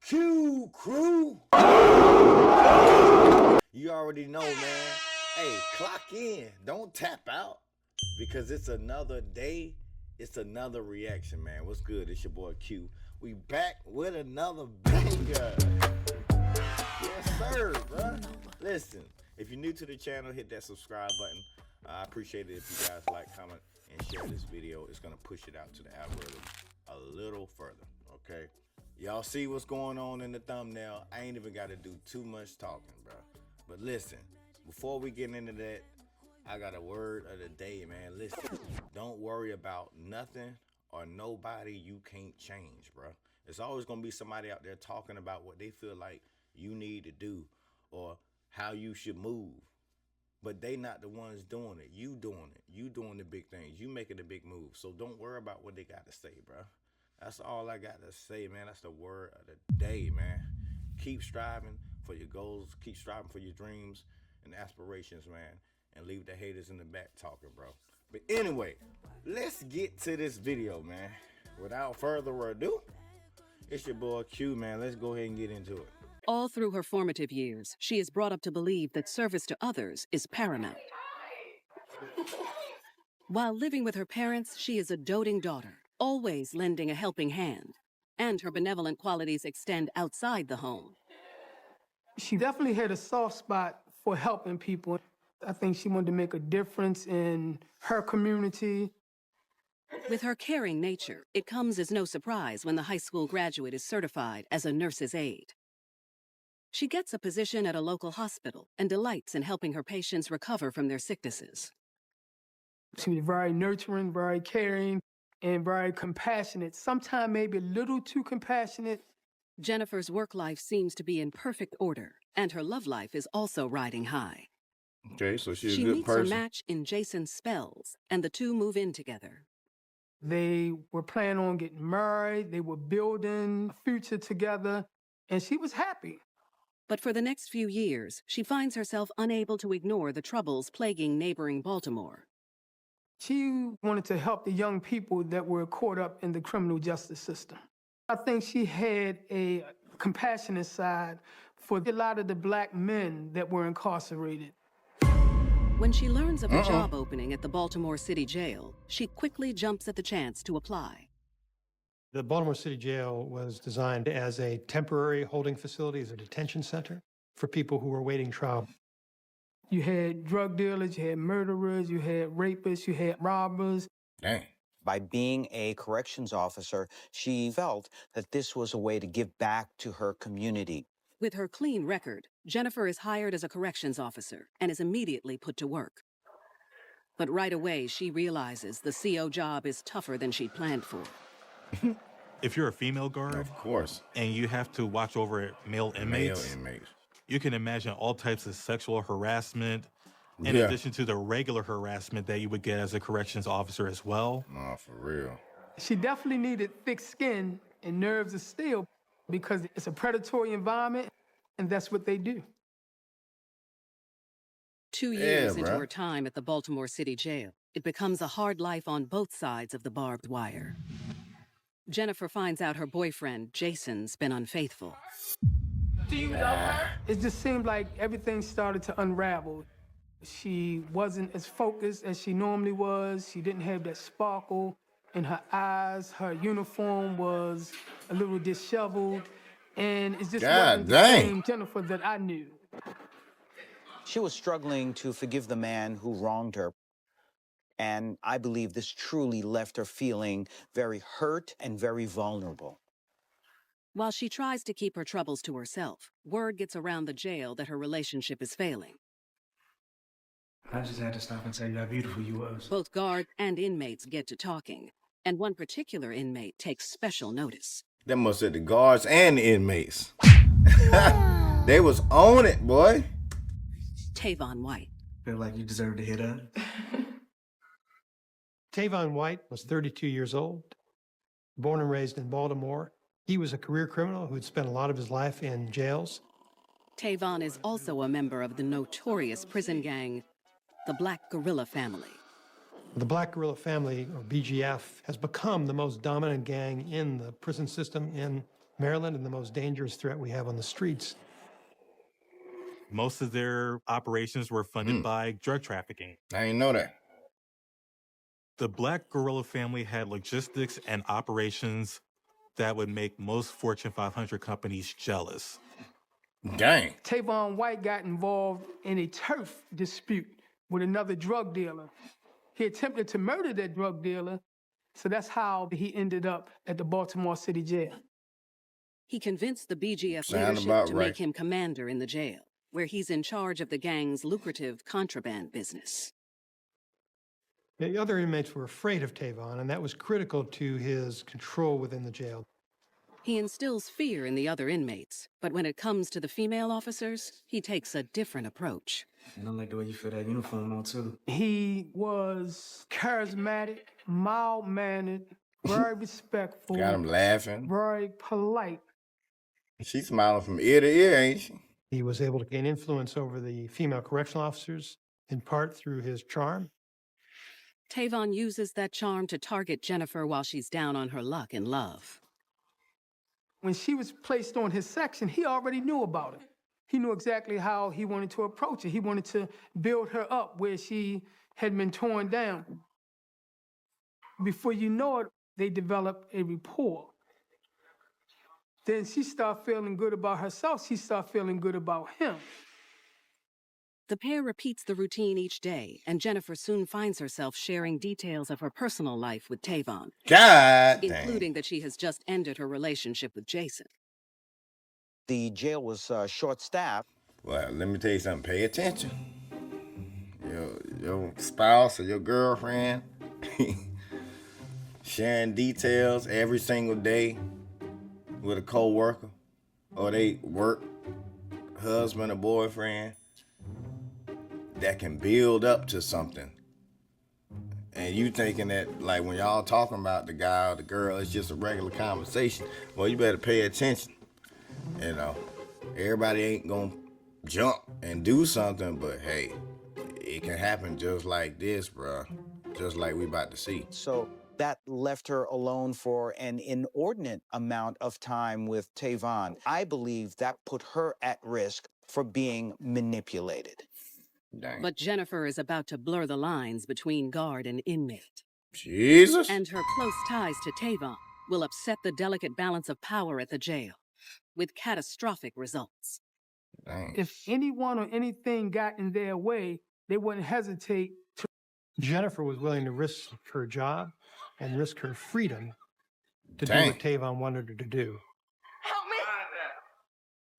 Q crew. You already know, man. Hey, clock in. Don't tap out because it's another day. It's another reaction, man. What's good? It's your boy Q. We back with another banger. Yes, sir, bro. Listen, if you're new to the channel, hit that subscribe button. I appreciate it if you guys like, comment, and share this video. It's going to push it out to the algorithm a little further, okay? Y'all see what's going on in the thumbnail. I ain't even got to do too much talking, bro. But listen, before we get into that, I got a word of the day, man. Listen, don't worry about nothing or nobody you can't change, bro. There's always going to be somebody out there talking about what they feel like you need to do or how you should move. But they not the ones doing it. You doing it. You doing the big things. You making the big moves. So don't worry about what they got to say, bro. That's all I got to say, man. That's the word of the day, man. Keep striving for your goals. Keep striving for your dreams and aspirations, man. And leave the haters in the back talking, bro. But anyway, let's get to this video, man. Without further ado, it's your boy Q, man. Let's go ahead and get into it. All through her formative years, she is brought up to believe that service to others is paramount. While living with her parents, she is a doting daughter, always lending a helping hand, and her benevolent qualities extend outside the home. She definitely had a soft spot for helping people. I think she wanted to make a difference in her community. With her caring nature, it comes as no surprise when the high school graduate is certified as a nurse's aide. She gets a position at a local hospital and delights in helping her patients recover from their sicknesses. She was very nurturing, very caring, and very compassionate. Sometimes maybe a little too compassionate. Jennifer's work life seems to be in perfect order, and her love life is also riding high. Okay, so she's She a good meets person. her match in Jason Spells, and the two move in together. They were planning on getting married. They were building a future together, and she was happy. But for the next few years, she finds herself unable to ignore the troubles plaguing neighboring Baltimore. She wanted to help the young people that were caught up in the criminal justice system. I think she had a compassionate side for a lot of the black men that were incarcerated. When she learns of a job opening at the Baltimore City Jail, she quickly jumps at the chance to apply. The Baltimore City Jail was designed as a temporary holding facility, as a detention center for people who were awaiting trial. You had drug dealers, you had murderers, you had rapists, you had robbers. Dang. By being a corrections officer, she felt that this was a way to give back to her community. With her clean record, Jennifer is hired as a corrections officer and is immediately put to work. But right away, she realizes the CO job is tougher than she'd planned for. If you're a female guard, Of course. and you have to watch over male inmates, Male inmates. you can imagine all types of sexual harassment, in Yeah. addition to the regular harassment that you would get as a corrections officer as well. Nah, for real. She definitely needed thick skin and nerves of steel because it's a predatory environment, and that's what they do. 2 years into bruh. her time at the Baltimore City Jail, it becomes a hard life on both sides of the barbed wire. Jennifer finds out her boyfriend, Jason's been unfaithful. Do you know her? It just seemed like everything started to unravel. She wasn't as focused as she normally was. She didn't have that sparkle in her eyes. Her uniform was a little disheveled. And it just God wasn't the dang. same Jennifer that I knew. She was struggling to forgive the man who wronged her. And I believe this truly left her feeling very hurt and very vulnerable. While she tries to keep her troubles to herself, word gets around the jail that her relationship is failing. I just had to stop and tell you how beautiful you was. Both guards and inmates get to talking, and one particular inmate takes special notice. That must have the guards and the inmates. They was on it, boy. Tavon White. Feel like you deserve to hit up. Tavon White was 32 years old, born and raised in Baltimore. He was a career criminal who had spent a lot of his life in jails. Tavon is also a member of the notorious prison gang, the Black Guerrilla Family. The Black Guerrilla Family, or BGF, has become the most dominant gang in the prison system in Maryland and the most dangerous threat we have on the streets. Most of their operations were funded by drug trafficking. I didn't know that. The Black Gorilla family had logistics and operations that would make most Fortune 500 companies jealous. Dang. Tavon White got involved in a turf dispute with another drug dealer. He attempted to murder that drug dealer, so that's how he ended up at the Baltimore City Jail. He convinced the BGF Sound leadership about to right. make him commander in the jail, where he's in charge of the gang's lucrative contraband business. The other inmates were afraid of Tavon, and that was critical to his control within the jail. He instills fear in the other inmates, but when it comes to the female officers, he takes a different approach. And I like the way you feel that uniform on, too. He was charismatic, mild-mannered, very respectful, Got him laughing. very polite. She's smiling from ear to ear, ain't she? He was able to gain influence over the female correctional officers, in part through his charm. Tavon uses that charm to target Jennifer while she's down on her luck in love. When she was placed on his section, he already knew about it. He knew exactly how he wanted to approach it. He wanted to build her up where she had been torn down. Before you know it, they developed a rapport. Then she started feeling good about herself. She started feeling good about him. The pair repeats the routine each day, and Jennifer soon finds herself sharing details of her personal life with Tavon, God including dang. that she has just ended her relationship with Jason. The jail was short-staffed. Well, let me tell you something. Pay attention. Your spouse or your girlfriend sharing details every single day with a co-worker or they work husband or boyfriend that can build up to something. And you thinking that, like, when y'all talking about the guy or the girl, it's just a regular conversation. Well, you better pay attention. You know, everybody ain't gonna jump and do something, but hey, it can happen just like this, bruh. Just like we about to see. So that left her alone for an inordinate amount of time with Tavon. I believe that put her at risk for being manipulated. Dang. But Jennifer is about to blur the lines between guard and inmate. Jesus. And her close ties to Tavon will upset the delicate balance of power at the jail, with catastrophic results. Dang. If anyone or anything got in their way, they wouldn't hesitate to. Jennifer was willing to risk her job and risk her freedom to do Dang. what Tavon wanted her to do.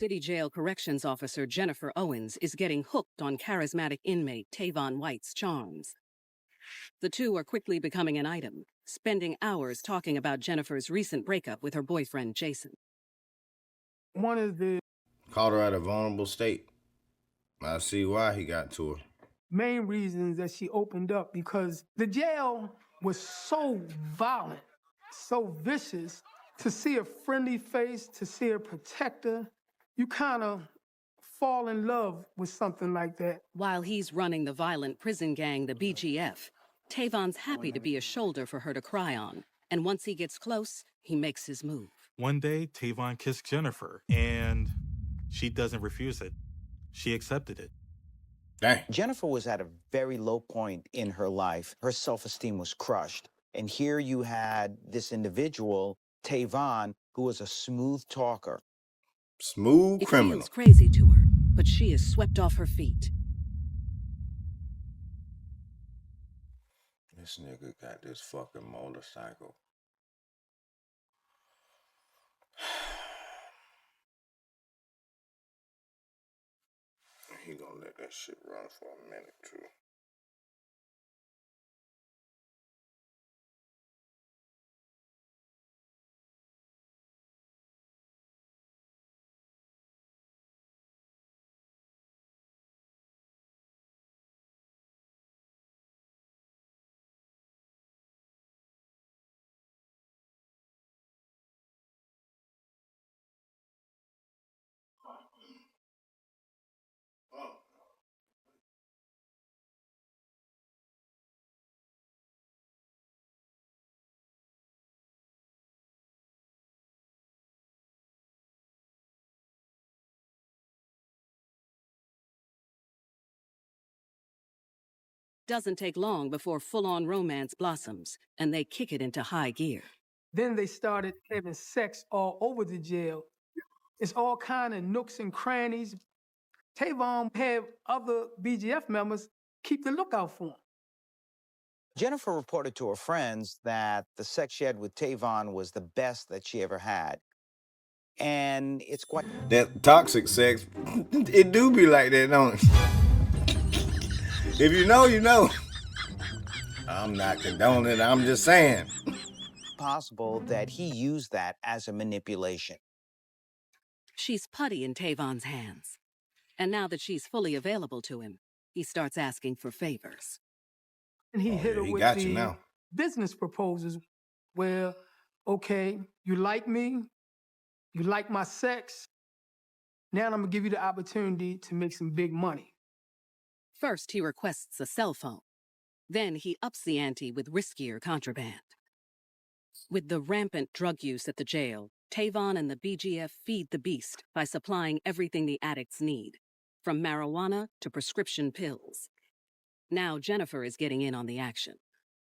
City Jail Corrections Officer Jennifer Owens is getting hooked on charismatic inmate Tavon White's charms. The two are quickly becoming an item, spending hours talking about Jennifer's recent breakup with her boyfriend Jason. One of the Caught her at a vulnerable state. I see why he got to her. main reasons that she opened up, because the jail was so violent, so vicious. To see a friendly face, to see a protector, you kind of fall in love with something like that. While he's running the violent prison gang, the BGF, Tavon's happy to be a shoulder for her to cry on. And once he gets close, he makes his move. One day, Tavon kissed Jennifer, and she doesn't refuse it. She accepted it. Dang. Jennifer was at a very low point in her life. Her self-esteem was crushed. And here you had this individual, Tavon, who was a smooth talker. Smooth It criminal. feels crazy to her, but she is swept off her feet. This nigga got this fucking motorcycle. He gonna let that shit run for a minute too. doesn't take long before full-on romance blossoms, and they kick it into high gear. Then they started having sex all over the jail. It's all kind of nooks and crannies. Tavon had other BGF members keep the lookout for him. Jennifer reported to her friends that the sex she had with Tavon was the best that she ever had. And it's quite... That toxic sex, it do be like that, don't it? If you know, you know. I'm not condoning it, I'm just saying. possible that he used that as a manipulation. She's putty in Tavon's hands. And now that she's fully available to him, he starts asking for favors. And he hit her he with got the you now. business proposals where, okay, you like me, you like my sex, now I'm gonna give you the opportunity to make some big money. First, he requests a cell phone. Then he ups the ante with riskier contraband. With the rampant drug use at the jail, Tavon and the BGF feed the beast by supplying everything the addicts need, from marijuana to prescription pills. Now Jennifer is getting in on the action.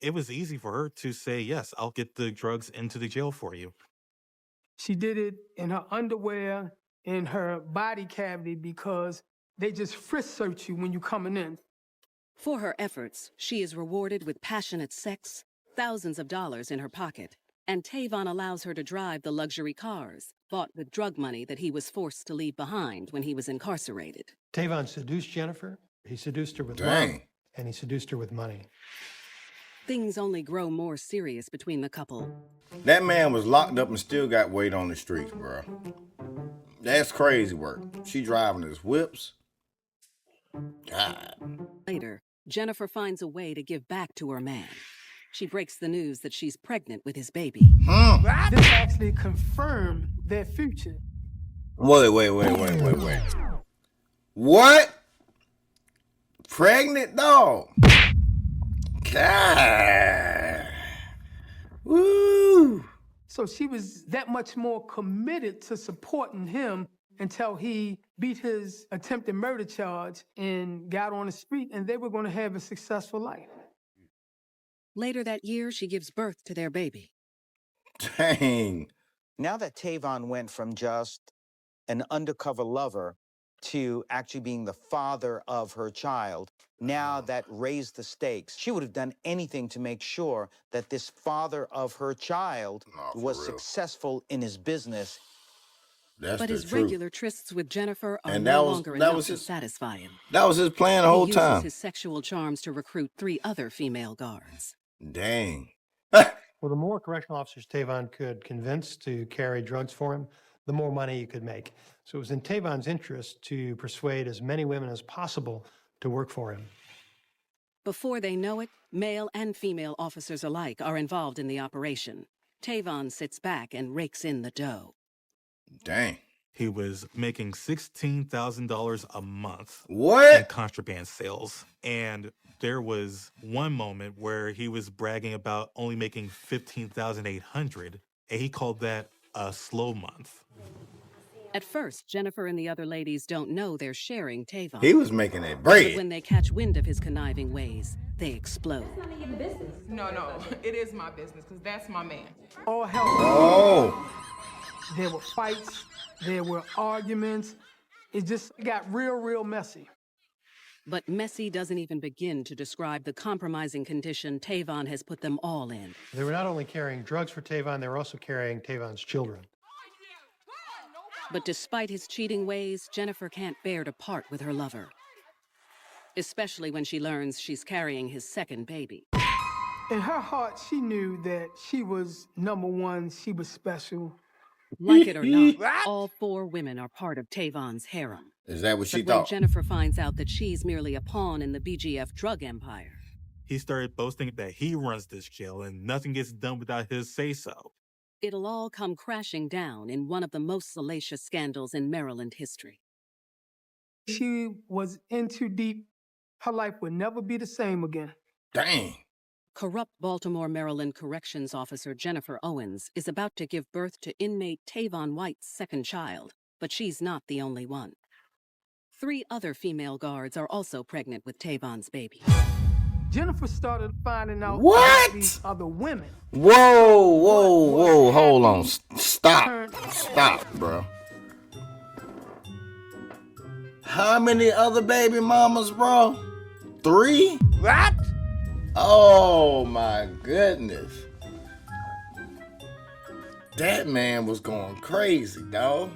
It was easy for her to say, yes, I'll get the drugs into the jail for you. She did it in her underwear, in her body cavity, because they just frisk search you when you're coming in. For her efforts, she is rewarded with passionate sex, thousands of dollars in her pocket, and Tavon allows her to drive the luxury cars bought with drug money that he was forced to leave behind when he was incarcerated. Tavon seduced Jennifer. He seduced her with Dang. love, and he seduced her with money. Things only grow more serious between the couple. That man was locked up and still got weight on the streets, bro. That's crazy work. She driving his whips. God. Later, Jennifer finds a way to give back to her man. She breaks the news that she's pregnant with his baby. This actually confirmed their future. Wait. What? Pregnant dog? God. Woo. So she was that much more committed to supporting him until he beat his attempted murder charge and got on the street, and they were going to have a successful life. Later that year, she gives birth to their baby. Dang. Now that Tavon went from just an undercover lover to actually being the father of her child, now that raised the stakes. She would have done anything to make sure that this father of her child was successful in his business. That's But the his truth. regular trysts with Jennifer are And no longer enough to satisfy him. That was his plan the He whole uses time. his sexual charms to recruit 3 other female guards. Dang. Well, the more correctional officers Tavon could convince to carry drugs for him, the more money he could make. So it was in Tavon's interest to persuade as many women as possible to work for him. Before they know it, male and female officers alike are involved in the operation. Tavon sits back and rakes in the dough. Dang. He was making $16,000 a month in What? contraband sales. And there was one moment where he was bragging about only making $15,800, and he called that a slow month. At first, Jennifer and the other ladies don't know they're sharing Tavon. He was making that But bread. when they catch wind of his conniving ways, they explode. No, it is my business, because that's my man. All hell. Oh. There were fights, there were arguments. It just got real messy. But messy doesn't even begin to describe the compromising condition Tavon has put them all in. They were not only carrying drugs for Tavon, they were also carrying Tavon's children. But despite his cheating ways, Jennifer can't bear to part with her lover. Especially when she learns she's carrying his second baby. In her heart, she knew that she was number one, she was special. Like it or not, all 4 women are part of Tavon's harem. Is that what she But when thought? Jennifer finds out that she's merely a pawn in the BGF drug empire, He started boasting that he runs this jail and nothing gets done without his say-so. it'll all come crashing down in one of the most salacious scandals in Maryland history. She was in too deep. Her life would never be the same again. Dang. Corrupt Baltimore, Maryland corrections officer Jennifer Owens is about to give birth to inmate Tavon White's second child, but she's not the only one. 3 other female guards are also pregnant with Tavon's baby. Jennifer started finding out What? about these other women. Whoa, hold on. Happy Stop, bro. How many other baby mamas, bro? 3? What? Oh my goodness. That man was going crazy, dog.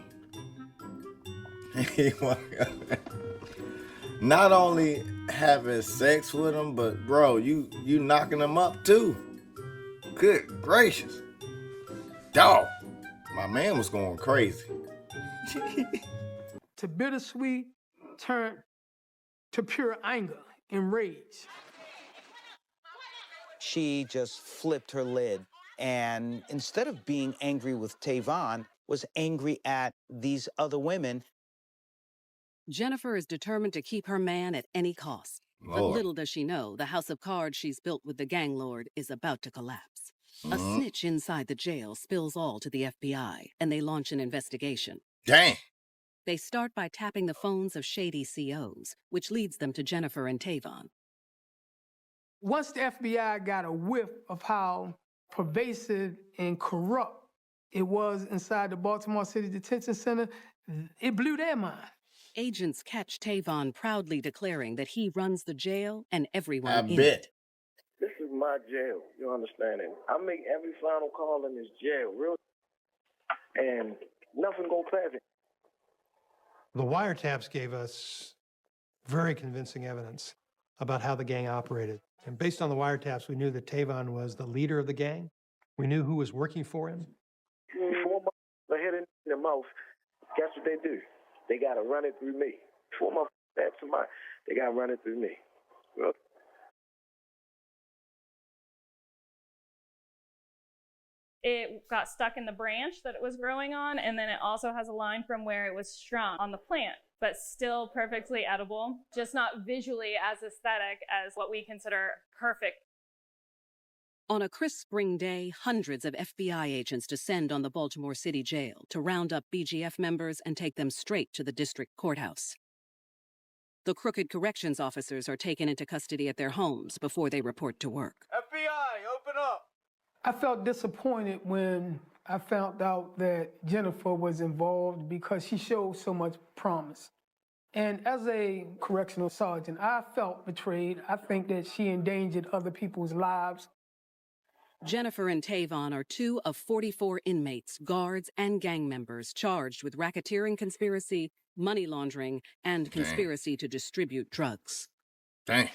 Not only having sex with him, but bro, you knocking him up too. Good gracious. Dog, my man was going crazy. to bittersweet turned to pure anger and rage. She just flipped her lid, and instead of being angry with Tavon, was angry at these other women. Jennifer is determined to keep her man at any cost. But Lord. little does she know, the house of cards she's built with the gang lord is about to collapse. A snitch inside the jail spills all to the FBI, and they launch an investigation. Dang. They start by tapping the phones of shady COs, which leads them to Jennifer and Tavon. Once the FBI got a whiff of how pervasive and corrupt it was inside the Baltimore City Detention Center, it blew their mind. Agents catch Tavon proudly declaring that he runs the jail and everyone I in bet. it. This is my jail, you understand? And I make every final call in this jail, real, and nothing go past it. The wiretaps gave us very convincing evidence about how the gang operated. And based on the wiretaps, we knew that Tavon was the leader of the gang. We knew who was working for him. Before my head in their mouth, guess what they do? They got to run it through me. Before my head to my, they got to run it through me. Well, it got stuck in the branch that it was growing on, and then it also has a line from where it was strung on the plant, but still perfectly edible, just not visually as aesthetic as what we consider perfect. On a crisp spring day, hundreds of FBI agents descend on the Baltimore City Jail to round up BGF members and take them straight to the district courthouse. The crooked corrections officers are taken into custody at their homes before they report to work. FBI, open up! I felt disappointed when I found out that Jennifer was involved because she showed so much promise. And as a correctional sergeant, I felt betrayed. I think that she endangered other people's lives. Jennifer and Tavon are 2 of 44 inmates, guards, and gang members charged with racketeering conspiracy, money laundering, and conspiracy to distribute drugs. Dang.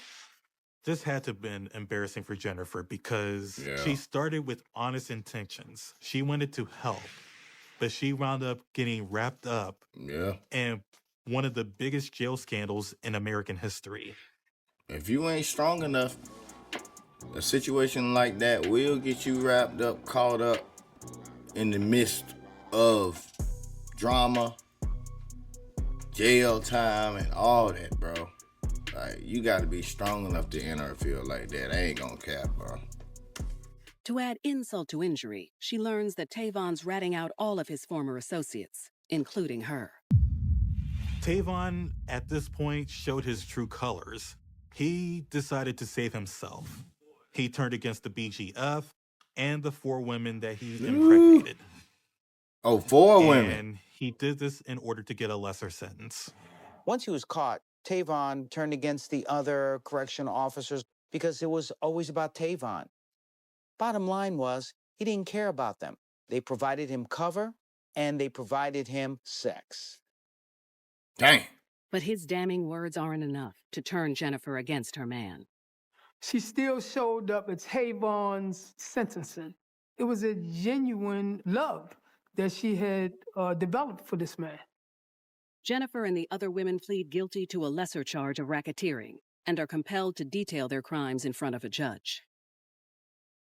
This had to have been embarrassing for Jennifer because she started with honest intentions. She wanted to help, but she wound up getting wrapped up in one of the biggest jail scandals in American history. If you ain't strong enough, a situation like that will get you wrapped up, caught up in the midst of drama, jail time, and all that, bro. Like, you gotta be strong enough to enter a field like that. I ain't gonna cap, bro. To add insult to injury, she learns that Tavon's ratting out all of his former associates, including her. Tavon, at this point, showed his true colors. He decided to save himself. He turned against the BGF and the 4 women that he impregnated. Oh, 4 women. And he did this in order to get a lesser sentence. Once he was caught, Tavon turned against the other correctional officers because it was always about Tavon. Bottom line was, he didn't care about them. They provided him cover, and they provided him sex. Dang. But his damning words aren't enough to turn Jennifer against her man. She still showed up at Tavon's sentencing. It was a genuine love that she had developed for this man. Jennifer and the other women plead guilty to a lesser charge of racketeering and are compelled to detail their crimes in front of a judge.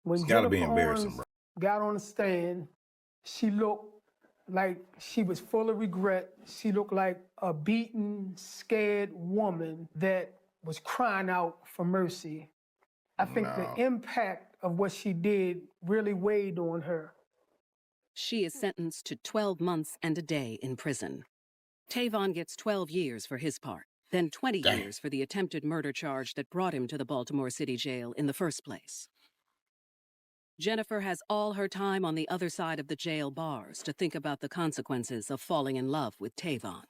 When It's gotta be Jennifer embarrassing, Owens bro. got on the stand, she looked like she was full of regret. She looked like a beaten, scared woman that was crying out for mercy. I think the impact of what she did really weighed on her. She is sentenced to 12 months and a day in prison. Tavon gets 12 years for his part, then 20 years for the attempted murder charge that brought him to the Baltimore City Jail in the first place. Jennifer has all her time on the other side of the jail bars to think about the consequences of falling in love with Tavon.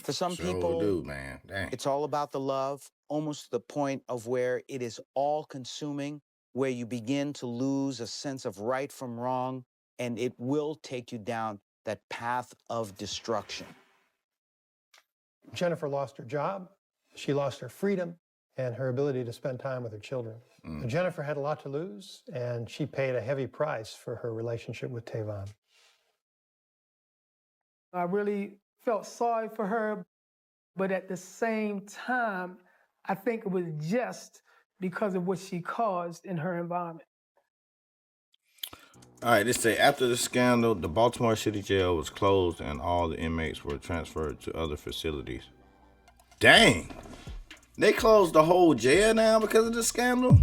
For some people, man. It's all about the love, almost to the point of where it is all-consuming, where you begin to lose a sense of right from wrong, and it will take you down that path of destruction. Jennifer lost her job, she lost her freedom, and her ability to spend time with her children. Jennifer had a lot to lose, and she paid a heavy price for her relationship with Tavon. I really felt sorry for her, but at the same time, I think it was just because of what she caused in her environment. All right, they say after the scandal, the Baltimore City Jail was closed and all the inmates were transferred to other facilities. Dang. They closed the whole jail now because of the scandal?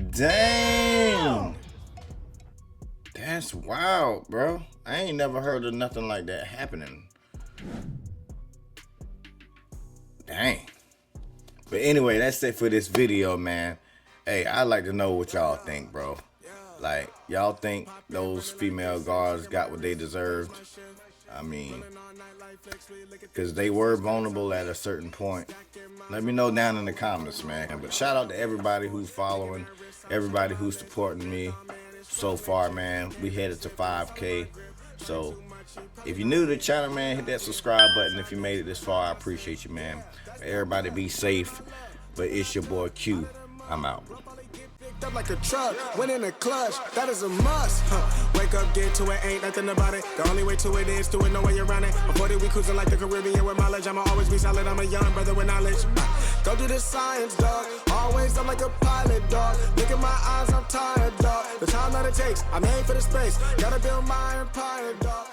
Dang. That's wild, bro. I ain't never heard of nothing like that happening. Dang. But anyway, that's it for this video, man. Hey, I'd like to know what y'all think, bro. Like, y'all think those female guards got what they deserved? I mean, because they were vulnerable at a certain point. Let me know down in the comments, man. But shout out to everybody who's following, everybody who's supporting me so far, man. We headed to 5K. So if you're new to the channel, man, hit that subscribe button. If you made it this far, I appreciate you, man. Everybody be safe. But it's your boy Q. I'm out. Up like a truck, went in a clutch, that is a must. Wake up, get to it, ain't nothing about it. The only way to it is to it, no way around it. Before we cruising like the Caribbean with mileage, I'ma always be solid. I'm a young brother with knowledge. Go do the science, dog. Always up like a pilot, dog. Look at my eyes, I'm tired, dog. The time that it takes, I made for the space. Gotta build my empire, dog.